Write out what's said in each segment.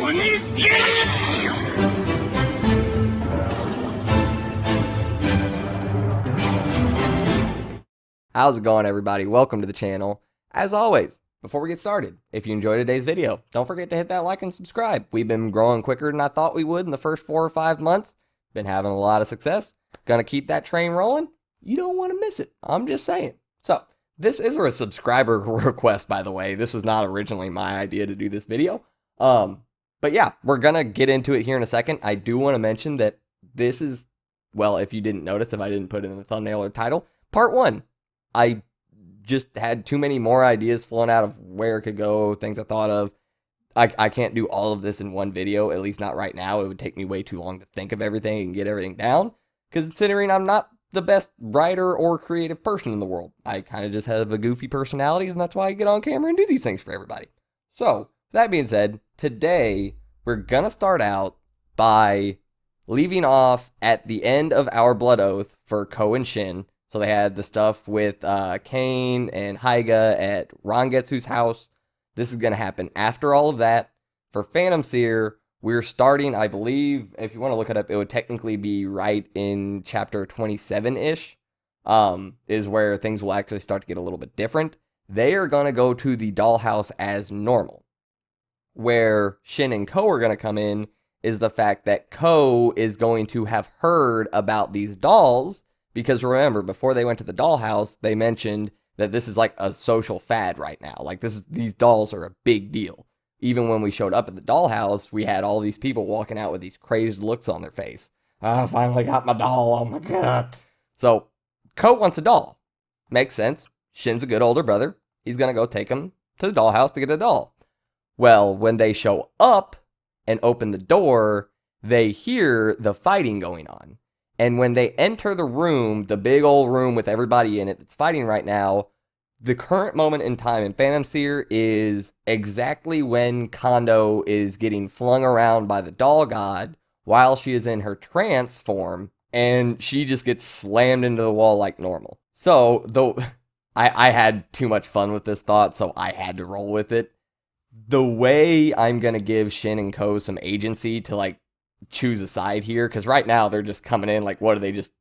How's it going, everybody? Welcome to the channel. As always, before we get started, if you enjoyed today's video, don't forget to hit that like and subscribe. We've been growing quicker than I thought we would in the first 4 or 5 months. Been having a lot of success. Gonna keep that train rolling. You don't want to miss it. I'm just saying. So, this is a subscriber request, by the way. This was not originally my idea to do this video. But yeah, we're gonna get into it here in a second. I do want to mention that this is, well, if you didn't notice, if I didn't put it in the thumbnail or title, part 1. I just had too many more ideas flowing out of where it could go, things I thought of. I can't do all of this in one video, at least not right now. It would take me way too long to think of everything and get everything down, considering I'm not the best writer or creative person in the world. I kind of just have a goofy personality, and that's why I get on camera and do these things for everybody. So, that being said, today we're going to start out by leaving off at the end of our blood oath for Ko and Shin. So they had the stuff with Kane and Hyga at Rangetsu's house. This is going to happen after all of that. For Phantom Seer, we're starting, I believe, if you want to look it up, it would technically be right in chapter 27-ish, is where things will actually start to get a little bit different. They are going to go to the dollhouse as normal. Where Shin and Ko are going to come in is the fact that Ko is going to have heard about these dolls, because remember, before they went to the dollhouse, they mentioned that this is like a social fad right now. Like, these dolls are a big deal. Even when we showed up at the dollhouse, we had all these people walking out with these crazed looks on their face. I finally got my doll, oh my god. So, Ko wants a doll. Makes sense. Shin's a good older brother. He's gonna go take him to the dollhouse to get a doll. Well, when they show up and open the door, they hear the fighting going on. And when they enter the room, the big old room with everybody in it that's fighting right now, the current moment in time in Phantom Seer is exactly when Kondo is getting flung around by the doll god while she is in her trance form, and she just gets slammed into the wall like normal. So, though I had too much fun with this thought, so I had to roll with it. The way I'm going to give Shin and Ko some agency to, like, choose a side here, because right now they're just coming in like, what do they just,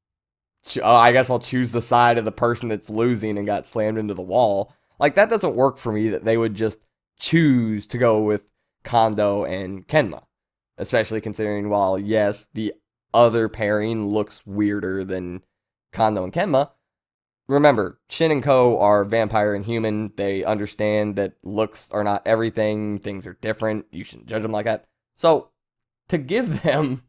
I guess I'll choose the side of the person that's losing and got slammed into the wall. Like, that doesn't work for me, that they would just choose to go with Kondo and Kenma, especially considering, while yes, the other pairing looks weirder than Kondo and Kenma, remember, Shin and Ko are vampire and human. They understand that looks are not everything, things are different, you shouldn't judge them like that. So to give them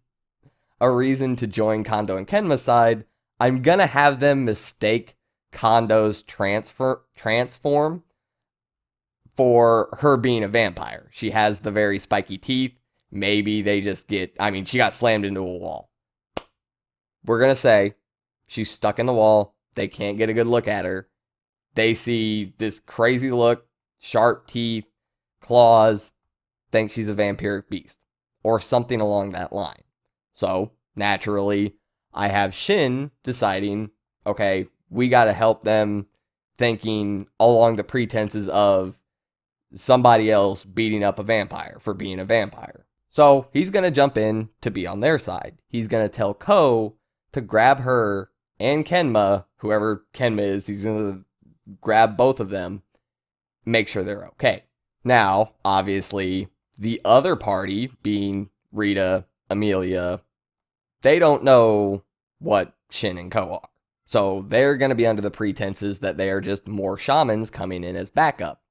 a reason to join Kondo and Kenma's side, I'm gonna have them mistake Kondo's transform for her being a vampire. She has the very spiky teeth. Maybe they just get, I mean, she got slammed into a wall. We're gonna say she's stuck in the wall. They can't get a good look at her. They see this crazy look, sharp teeth, claws, think she's a vampiric beast, or something along that line. So, naturally, I have Shin deciding, okay, we gotta help them, thinking along the pretenses of somebody else beating up a vampire for being a vampire. So, he's gonna jump in to be on their side. He's gonna tell Ko to grab her and Kenma, whoever Kenma is, he's gonna grab both of them, make sure they're okay. Now, obviously, the other party, being Rita, Amelia, they don't know what Shin and Ko are. So they're going to be under the pretenses that they are just more shamans coming in as backup.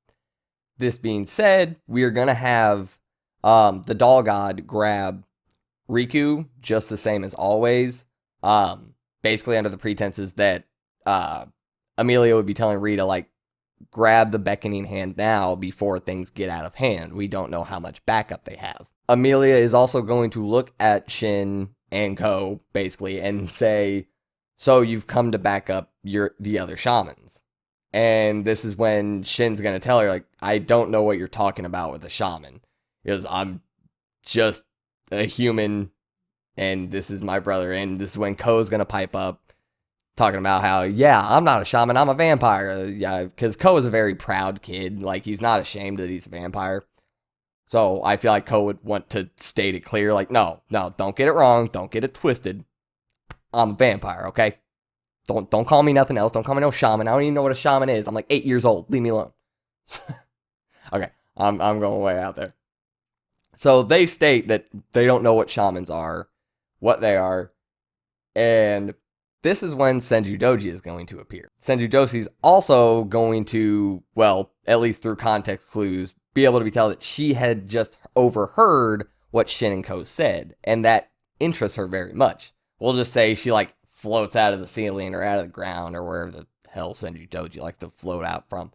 This being said, we are going to have the doll god grab Riku just the same as always. Basically under the pretenses that Amelia would be telling Rita, like, grab the beckoning hand now before things get out of hand. We don't know how much backup they have. Amelia is also going to look at Shin and Ko, basically, and say, so you've come to back up the other shamans. And this is when Shin's going to tell her, like, I don't know what you're talking about with a shaman. Because I'm just a human, and this is my brother. And this is when Ko's going to pipe up, talking about how, yeah, I'm not a shaman, I'm a vampire. Yeah, because Ko is a very proud kid. Like, he's not ashamed that he's a vampire. So I feel like Ko would want to state it clear, like, no, don't get it wrong, don't get it twisted. I'm a vampire, okay? Don't call me nothing else. Don't call me no shaman. I don't even know what a shaman is. I'm like 8 years old. Leave me alone. Okay, I'm going way out there. So they state that they don't know what shamans are, what they are, and this is when Senju Doji is going to appear. Senju Doji is also going to, well, at least through context clues, be able to be told that she had just overheard what Shin and Ko said, and that interests her very much. We'll just say she like floats out of the ceiling or out of the ground or wherever the hell Senju Doji likes to float out from,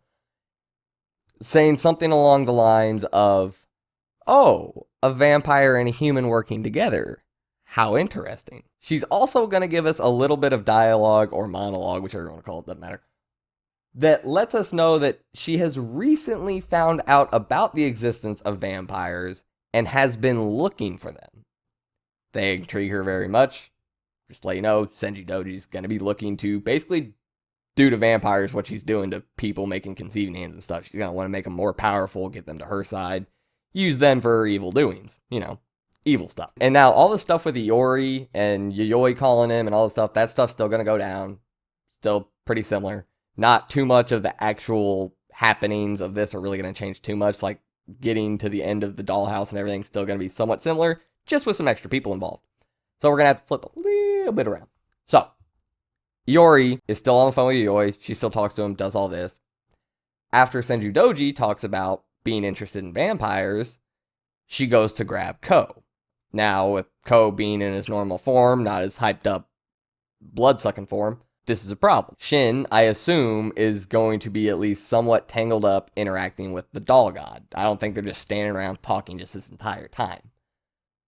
saying something along the lines of, "Oh, a vampire and a human working together. How interesting." She's also going to give us a little bit of dialogue or monologue, whichever you want to call it, doesn't matter, that lets us know that she has recently found out about the existence of vampires and has been looking for them. They intrigue her very much. Just to let you know, Senju Doji's going to be looking to basically do to vampires what she's doing to people making conceiving hands and stuff. She's going to want to make them more powerful, get them to her side, use them for her evil doings, evil stuff. And now all the stuff with Iori and Yayoi calling him and all the stuff, that stuff's still going to go down. Still pretty similar. Not too much of the actual happenings of this are really going to change too much. Like getting to the end of the dollhouse and everything's still going to be somewhat similar, just with some extra people involved. So we're going to have to flip a little bit around. So Iori is still on the phone with Yayoi. She still talks to him, does all this. After Senju Doji talks about being interested in vampires, she goes to grab Ko. Now, with Ko being in his normal form, not his hyped up blood-sucking form, this is a problem. Shin, I assume, is going to be at least somewhat tangled up interacting with the doll god. I don't think they're just standing around talking just this entire time.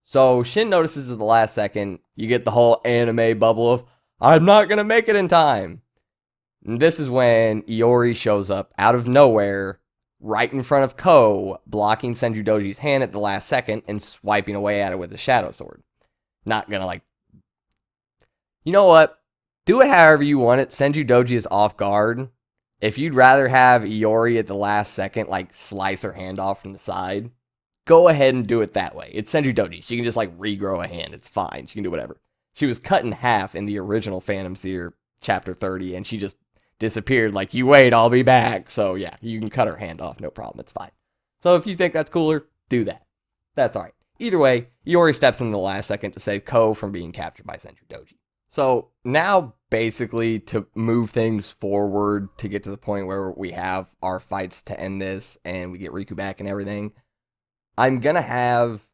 So Shin notices at the last second, you get the whole anime bubble of, "I'm not going to make it in time." And this is when Iori shows up out of nowhere, right in front of Ko, blocking Senju Doji's hand at the last second and swiping away at it with a shadow sword. Not gonna you know what? Do it however you want it. Senju Doji is off guard. If you'd rather have Iori at the last second, slice her hand off from the side, go ahead and do it that way. It's Senju Doji. She can just, regrow a hand. It's fine. She can do whatever. She was cut in half in the original Phantom Seer chapter 30, and she just disappeared "You wait, I'll be back." So yeah, you can cut her hand off, no problem, it's fine. So if you think that's cooler, do that. That's alright. Either way, Iori steps in the last second to save Ko from being captured by Senju Doji. So now, basically, to move things forward to get to the point where we have our fights to end this and we get Riku back and everything, I'm gonna have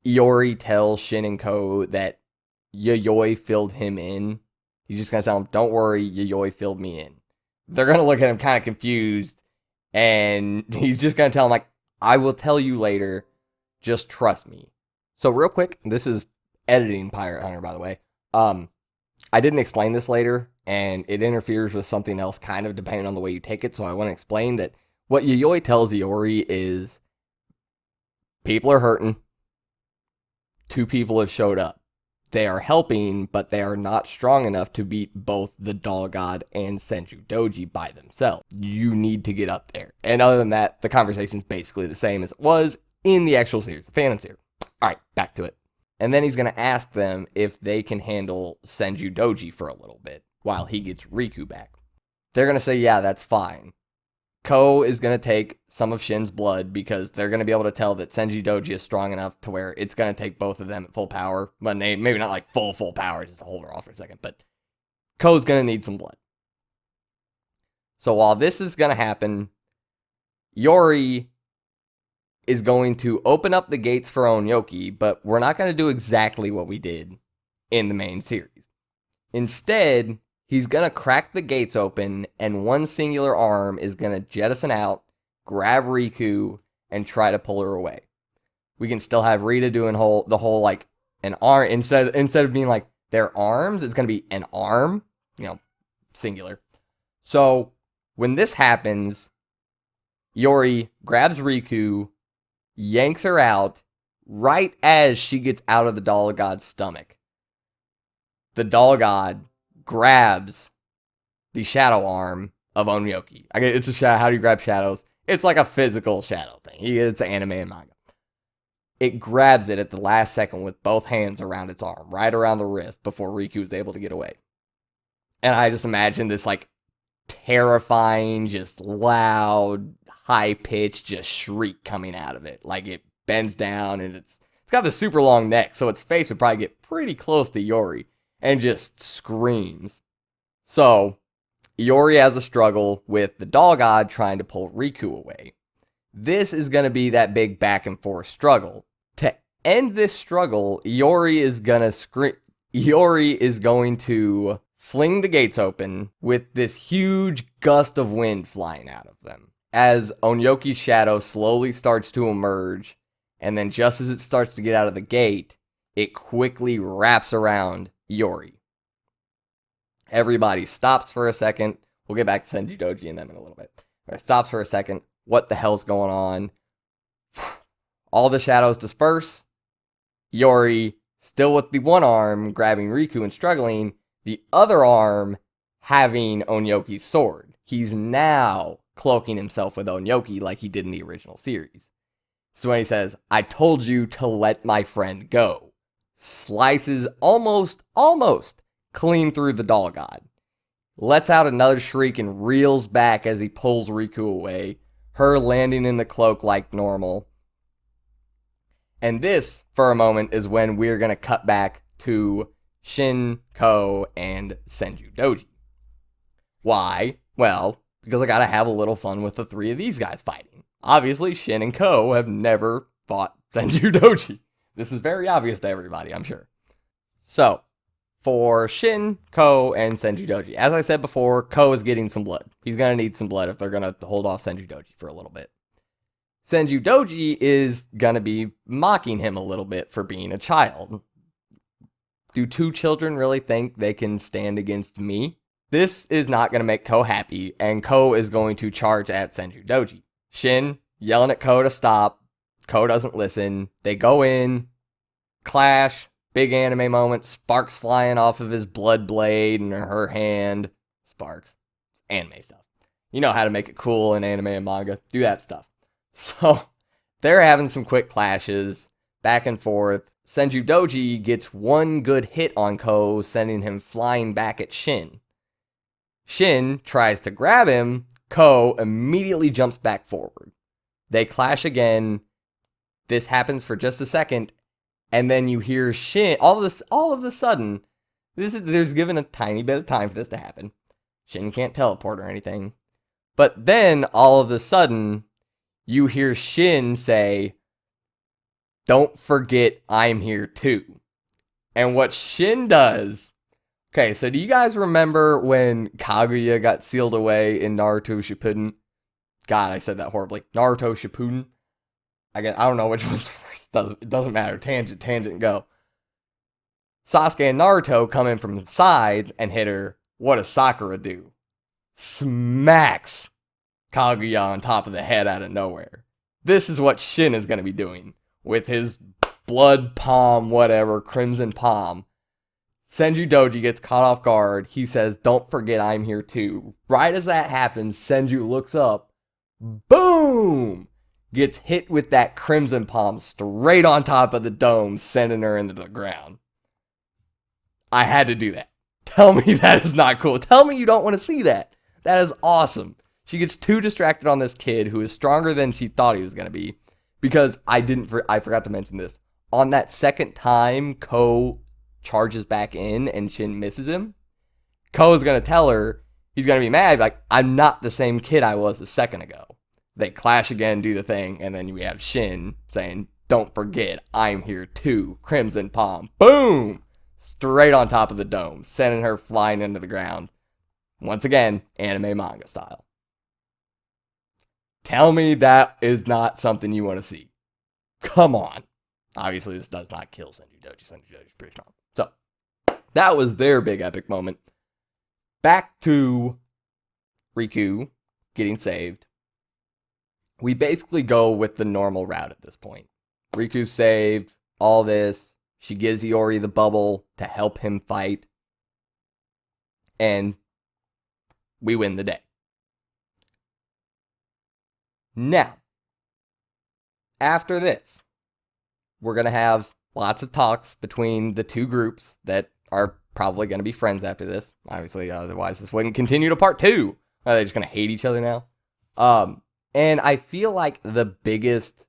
Iori tell Shin and Ko that Yayoi filled him in. He's just going to tell him, "Don't worry, Yayoi filled me in." They're going to look at him kind of confused, and he's just going to tell him, "I will tell you later, just trust me." So real quick, this is editing Pirate Hunter, by the way. I didn't explain this later, and it interferes with something else kind of depending on the way you take it, so I want to explain that what Yayoi tells Iori is, people are hurting, 2 people have showed up. They are helping, but they are not strong enough to beat both the Doll God and Senju Doji by themselves. You need to get up there. And other than that, the conversation's basically the same as it was in the actual series, the Phantom Series. Alright, back to it. And then he's going to ask them if they can handle Senju Doji for a little bit while he gets Riku back. They're going to say, yeah, that's fine. Ko is going to take some of Shin's blood because they're going to be able to tell that Senju Doji is strong enough to where it's going to take both of them at full power. But maybe not full power, just to hold her off for a second. But Ko's going to need some blood. So while this is going to happen, Iori is going to open up the gates for Onyoki, but we're not going to do exactly what we did in the main series. Instead, he's going to crack the gates open, and one singular arm is going to jettison out, grab Riku, and try to pull her away. We can still have Rita doing the whole an arm, instead of being their arms, it's going to be an arm, singular. So when this happens, Iori grabs Riku, yanks her out right as she gets out of the Doll God's stomach. The Doll God grabs the shadow arm of Onyoki. It's a shadow. How do you grab shadows? It's like a physical shadow thing. It's anime and manga. It grabs it at the last second with both hands around its arm, right around the wrist, before Riku is able to get away. And I just imagine this like terrifying, just loud, high pitched, just shriek coming out of it. Like it bends down and it's got the super long neck, so its face would probably get pretty close to Iori and just screams. So Iori has a struggle with the doll god trying to pull Riku away. This is going to be that big back and forth struggle. To end this struggle, Iori is going to fling the gates open with this huge gust of wind flying out of them. As Onyoki's shadow slowly starts to emerge, and then just as it starts to get out of the gate, it quickly wraps around Iori. Everybody stops for a second. We'll get back to Senju Doji and them in a little bit. But stops for a second. What the hell's going on? All the shadows disperse. Iori, still with the one arm, grabbing Riku and struggling, the other arm having Onyoki's sword. He's now cloaking himself with Onyoki like he did in the original series. So when he says, "I told you to let my friend go," slices almost clean through the doll god. Lets out another shriek and reels back as he pulls Riku away, her landing in the cloak like normal. And this, for a moment, is when we're going to cut back to Shin, Ko, and Senju Doji. Why? Well, because I gotta have a little fun with the three of these guys fighting. Obviously, Shin and Ko have never fought Senju Doji. This is very obvious to everybody, I'm sure. So, for Shin, Ko, and Senju Doji, as I said before, Ko is getting some blood. He's gonna need some blood if they're gonna hold off Senju Doji for a little bit. Senju Doji is gonna be mocking him a little bit for being a child. Do two children really think they can stand against me? This is not going to make Ko happy, and Ko is going to charge at Senju Doji. Shin yelling at Ko to stop. Ko doesn't listen. They go in, clash, big anime moment, sparks flying off of his blood blade and her hand. Sparks. Anime stuff. You know how to make it cool in anime and manga. Do that stuff. So, they're having some quick clashes, back and forth. Senju Doji gets one good hit on Ko, sending him flying back at Shin. Shin tries to grab him. Ko immediately jumps back forward. They clash again. This happens for just a second, and then you hear Shin. All of a sudden, there's given a tiny bit of time for this to happen. Shin can't teleport or anything, but then all of a sudden, you hear Shin say, "Don't forget, I'm here too." And what Shin does. Okay, so do you guys remember when Kaguya got sealed away in Naruto Shippuden? God, I said that horribly. Naruto Shippuden? I don't know which one's first. It doesn't matter. Tangent, go. Sasuke and Naruto come in from the side and hit her. What does Sakura do? Smacks Kaguya on top of the head out of nowhere. This is what Shin is going to be doing with his blood palm, whatever, crimson palm. Senju Doji gets caught off guard. He says, "Don't forget I'm here too." Right as that happens, Senju looks up. Boom! Gets hit with that crimson palm straight on top of the dome, sending her into the ground. I had to do that. Tell me that is not cool. Tell me you don't want to see that. That is awesome. She gets too distracted on this kid who is stronger than she thought he was going to be. Because I forgot to mention this. On that second time, Ko charges back in and Shin misses him, Ko's gonna tell her, he's gonna be mad, like, "I'm not the same kid I was a second ago." They clash again, do the thing, and then we have Shin saying, "Don't forget, I'm here too." Crimson palm. Boom! Straight on top of the dome, sending her flying into the ground. Once again, anime manga style. Tell me that is not something you want to see. Come on. Obviously, this does not kill Senju Doji. Senju Doji's pretty strong. So, that was their big epic moment. Back to Riku getting saved. We basically go with the normal route at this point. Riku's saved, all this. She gives Iori the bubble to help him fight. And we win the day. Now, after this, we're going to have lots of talks between the two groups that are probably going to be friends after this. Obviously, otherwise this wouldn't continue to part 2. Are they just going to hate each other now? And I feel like the biggest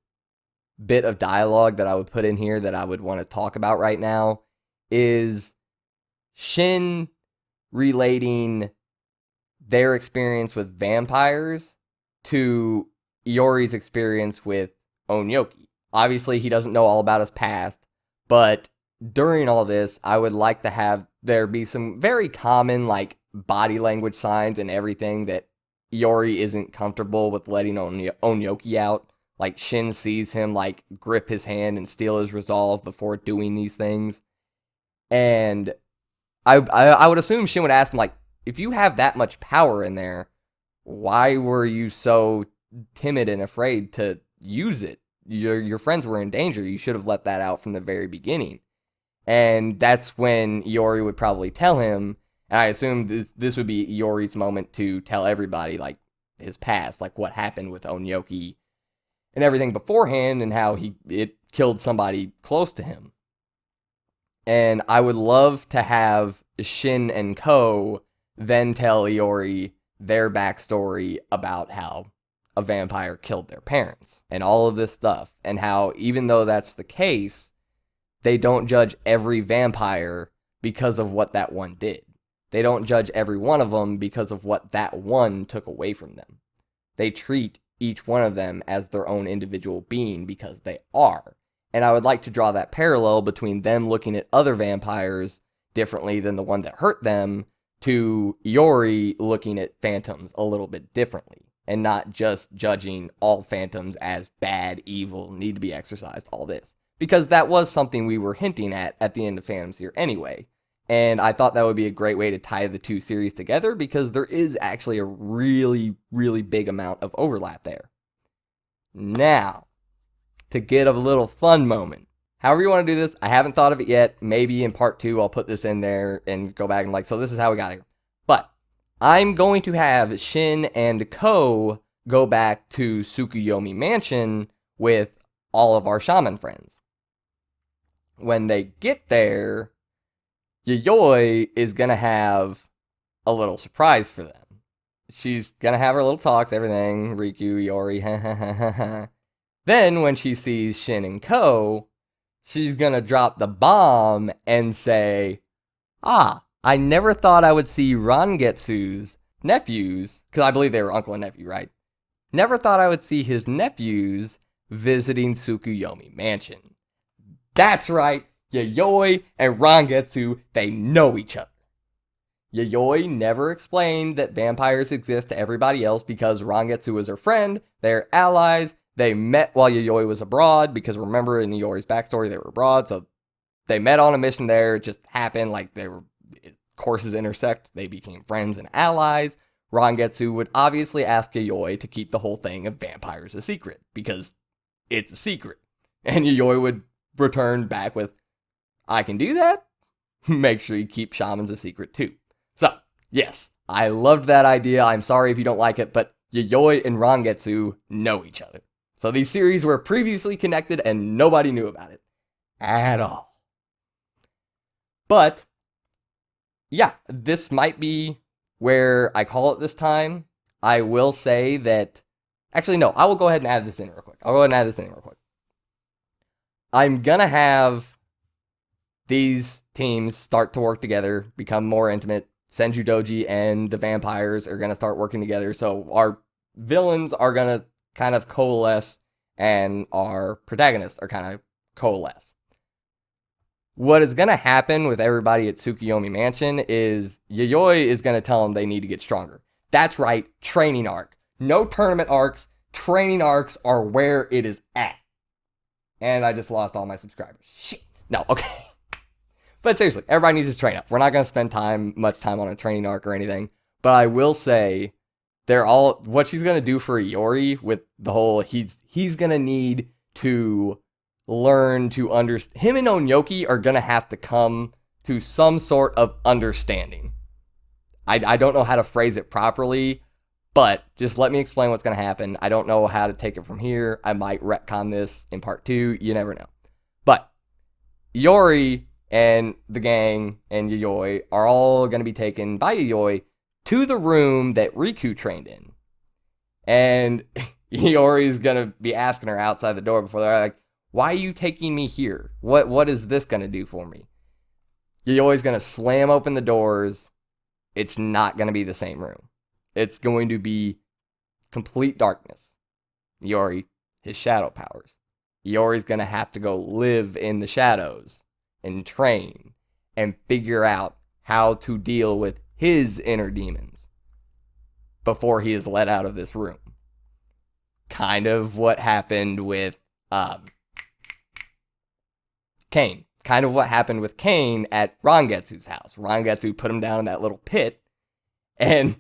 bit of dialogue that I would put in here that I would want to talk about right now is Shin relating their experience with vampires to Iori's experience with Onyoki. Obviously, he doesn't know all about his past, but during all this, I would like to have there be some very common, like, body language signs and everything that Iori isn't comfortable with letting Onyoki out. Like, Shin sees him, like, grip his hand and steal his resolve before doing these things. And I would assume Shin would ask him, like, if you have that much power in there, why were you so timid and afraid to use it? Your friends were in danger. You should have let that out from the very beginning. And that's when Iori would probably tell him, and I assume this would be Iori's moment to tell everybody, like, his past, like what happened with Onyoki and everything beforehand and how it killed somebody close to him. And I would love to have Shin and Ko then tell Iori their backstory about how a vampire killed their parents and all of this stuff, and how even though that's the case, they don't judge every vampire because of what that one did. They don't judge every one of them because of what that one took away from them. They treat each one of them as their own individual being because they are. And I would like to draw that parallel between them looking at other vampires differently than the one that hurt them, to Iori looking at phantoms a little bit differently, and not just judging all phantoms as bad, evil, need to be exorcised, all this. Because that was something we were hinting at the end of Phantom Seer anyway. And I thought that would be a great way to tie the two series together, because there is actually a really, really big amount of overlap there. Now, to get a little fun moment. However you want to do this, I haven't thought of it yet. Maybe in part 2 I'll put this in there and go back and like, so this is how we got here. But I'm going to have Shin and Ko go back to Tsukuyomi Mansion with all of our shaman friends. When they get there, Yayoi is going to have a little surprise for them. She's going to have her little talks, everything, Riku, Iori, Then, when she sees Shin and Ko, she's going to drop the bomb and say, I never thought I would see Rangetsu's nephews, because I believe they were uncle and nephew, right? Never thought I would see his nephews visiting Tsukuyomi Mansion. That's right, Yayoi and Rangetsu, they know each other. Yayoi never explained that vampires exist to everybody else because Rangetsu is her friend, they're allies. They met while Yayoi was abroad, because remember in Yayori's backstory, they were abroad, so they met on a mission there. It just happened, like courses intersect, they became friends and allies. Rangetsu would obviously ask Yayoi to keep the whole thing of vampires a secret, because it's a secret. And Yayoi would return back with, I can do that? Make sure you keep shamans a secret too. So, yes, I loved that idea. I'm sorry if you don't like it, but Yayoi and Rangetsu know each other. So these series were previously connected and nobody knew about it at all. But, yeah, this might be where I call it this time. I will say that, actually no, I will go ahead and add this in real quick. I'm gonna have these teams start to work together, become more intimate. Senju Doji and the vampires are gonna start working together, so our villains are gonna kind of coalesce, and our protagonists are kind of coalesce. What is going to happen with everybody at Tsukuyomi Mansion is Yayoi is going to tell them they need to get stronger. That's right, training arc. No tournament arcs, training arcs are where it is at. And I just lost all my subscribers. Shit. No, okay. But seriously, everybody needs to train up. We're not going to spend much time on a training arc or anything, but I will say, what she's going to do for Iori with the whole, he's going to need to learn to understand. Him and Onyoki are going to have to come to some sort of understanding. I don't know how to phrase it properly, But just let me explain what's going to happen. I don't know how to take it from here. I might retcon this in part 2. You never know. But Yori and the gang and Yayoi are all going to be taken by Yayoi to the room that Riku trained in. And Yori's going to be asking her outside the door before they're like, why are you taking me here? What is this going to do for me? Yayoi's going to slam open the doors. It's not going to be the same room. It's going to be complete darkness. Yori, his shadow powers. Yori's going to have to go live in the shadows and train and figure out how to deal with his inner demons before he is let out of this room. Kind of what happened with Kane. Kind of what happened with Kane at Rangetsu's house. Rangetsu put him down in that little pit, and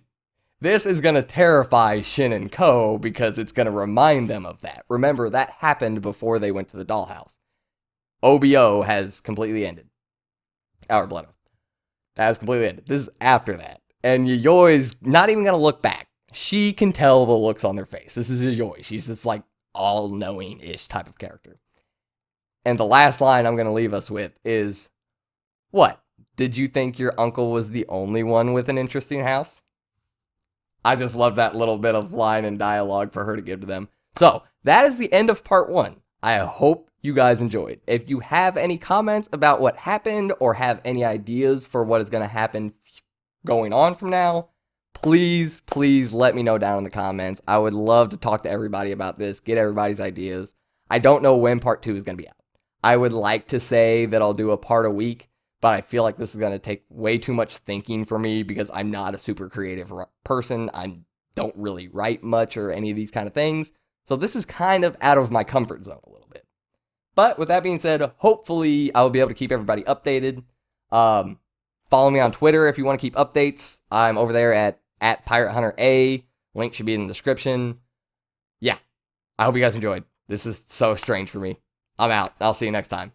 this is going to terrify Shin and Ko because it's going to remind them of that. Remember, that happened before they went to the dollhouse. OBO has completely ended. Our Blood Oath. That has completely ended. This is after that. And Yayoi's not even going to look back. She can tell the looks on their face. This is Yayoi. She's this like all-knowing-ish type of character. And the last line I'm going to leave us with is, what? Did you think your uncle was the only one with an interesting house? I just love that little bit of line and dialogue for her to give to them. So, that is the end of part 1. I hope you guys enjoyed. If you have any comments about what happened or have any ideas for what is going to happen going on from now, please let me know down in the comments. I would love to talk to everybody about this, get everybody's ideas. I don't know when part 2 is going to be out. I would like to say that I'll do a part a week, but I feel like this is going to take way too much thinking for me because I'm not a super creative person. I don't really write much or any of these kind of things. So this is kind of out of my comfort zone a little bit. But with that being said, hopefully I will be able to keep everybody updated. Follow me on Twitter if you want to keep updates. I'm over there at Pirate Hunter A. Link should be in the description. Yeah, I hope you guys enjoyed. This is so strange for me. I'm out. I'll see you next time.